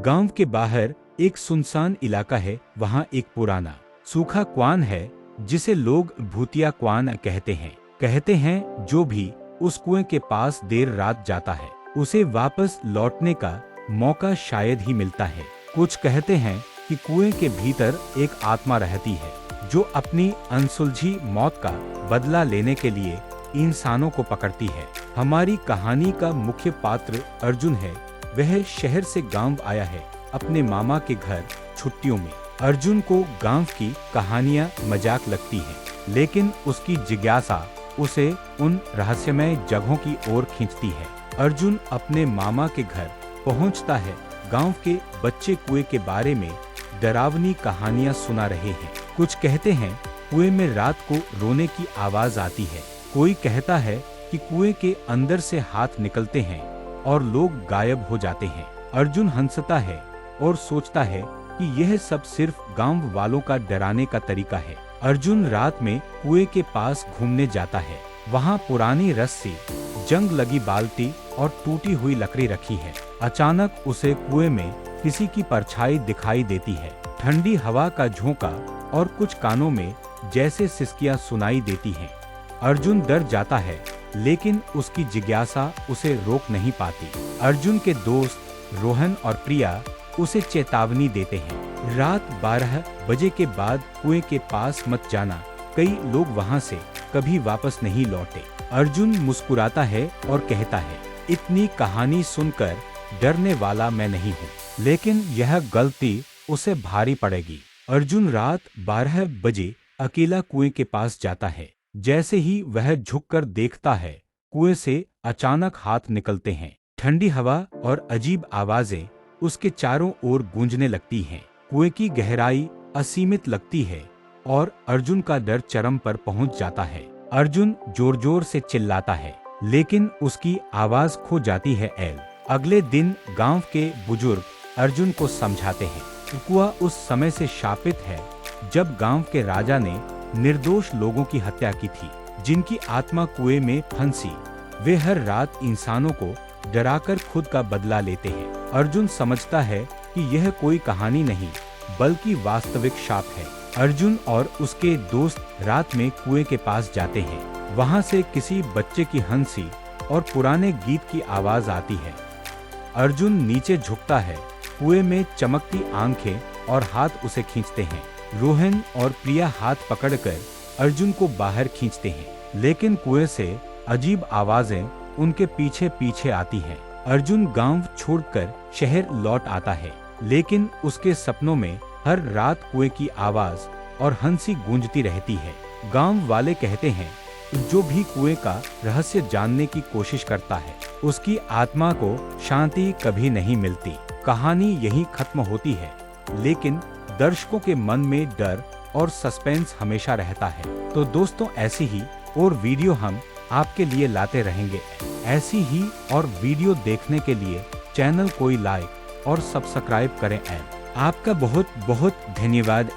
गांव के बाहर एक सुनसान इलाका है। वहाँ एक पुराना सूखा कुआं है जिसे लोग भूतिया कुआं कहते हैं। जो भी उस कुएं के पास देर रात जाता है उसे वापस लौटने का मौका शायद ही मिलता है। कुछ कहते हैं कि कुएं के भीतर एक आत्मा रहती है जो अपनी अनसुलझी मौत का बदला लेने के लिए इंसानों को पकड़ती है। हमारी कहानी का मुख्य पात्र अर्जुन है। वह शहर से गांव आया है अपने मामा के घर छुट्टियों में। अर्जुन को गांव की कहानियां मजाक लगती हैं, लेकिन उसकी जिज्ञासा उसे उन रहस्यमय जगहों की ओर खींचती है। अर्जुन अपने मामा के घर पहुंचता है। गांव के बच्चे कुएं के बारे में डरावनी कहानियां सुना रहे हैं। कुछ कहते हैं कुएं में रात को रोने की आवाज आती है। कोई कहता है कि कुएं के अंदर से हाथ निकलते हैं और लोग गायब हो जाते हैं। अर्जुन हंसता है और सोचता है कि यह सब सिर्फ गांव वालों का डराने का तरीका है। अर्जुन रात में कुएं के पास घूमने जाता है। वहाँ पुरानी रस्सी, जंग लगी बाल्टी और टूटी हुई लकड़ी रखी है। अचानक उसे कुएं में किसी की परछाई दिखाई देती है। ठंडी हवा का झोंका और कुछ कानों में जैसे सिसकियां सुनाई देती हैं। अर्जुन डर जाता है, लेकिन उसकी जिज्ञासा उसे रोक नहीं पाती। अर्जुन के दोस्त रोहन और प्रिया उसे चेतावनी देते हैं, रात 12 बजे के बाद कुएं के पास मत जाना। कई लोग वहां से कभी वापस नहीं लौटे। अर्जुन मुस्कुराता है और कहता है, इतनी कहानी सुनकर डरने वाला मैं नहीं हूँ, लेकिन यह गलती उसे भारी पड़ेगी। अर्जुन रात 12 बजे अकेला कुएं के पास जाता है। जैसे ही वह झुककर देखता है, कुएं से अचानक हाथ निकलते हैं। ठंडी हवा और अजीब आवाजें उसके चारों ओर गूंजने लगती हैं। कुएं की गहराई असीमित लगती है और अर्जुन का डर चरम पर पहुंच जाता है। अर्जुन जोर जोर से चिल्लाता है, लेकिन उसकी आवाज खो जाती है। अगले दिन गांव के बुजुर्ग अर्जुन को समझाते हैं। कुआं उस समय से शापित है जब गांव के राजा ने निर्दोष लोगों की हत्या की थी, जिनकी आत्मा कुएं में फंसी। वे हर रात इंसानों को डराकर खुद का बदला लेते हैं। अर्जुन समझता है कि यह कोई कहानी नहीं बल्कि वास्तविक शाप है। अर्जुन और उसके दोस्त रात में कुएं के पास जाते हैं। वहां से किसी बच्चे की हंसी और पुराने गीत की आवाज आती है। अर्जुन नीचे झुकता है। कुएं में चमकती आंखें और हाथ उसे खींचते हैं। रोहन और प्रिया हाथ पकड़कर अर्जुन को बाहर खींचते हैं, लेकिन कुएं से अजीब आवाजें उनके पीछे पीछे आती हैं। अर्जुन गांव छोड़कर शहर लौट आता है, लेकिन उसके सपनों में हर रात कुएं की आवाज और हंसी गूंजती रहती है। गांव वाले कहते हैं, जो भी कुएं का रहस्य जानने की कोशिश करता है, उसकी आत्मा को शांति कभी नहीं मिलती। कहानी यहीं खत्म होती है, लेकिन दर्शकों के मन में डर और सस्पेंस हमेशा रहता है। तो दोस्तों, ऐसी ही और वीडियो हम आपके लिए लाते रहेंगे। ऐसी ही और वीडियो देखने के लिए चैनल को लाइक और सब्सक्राइब करें। आपका बहुत बहुत धन्यवाद।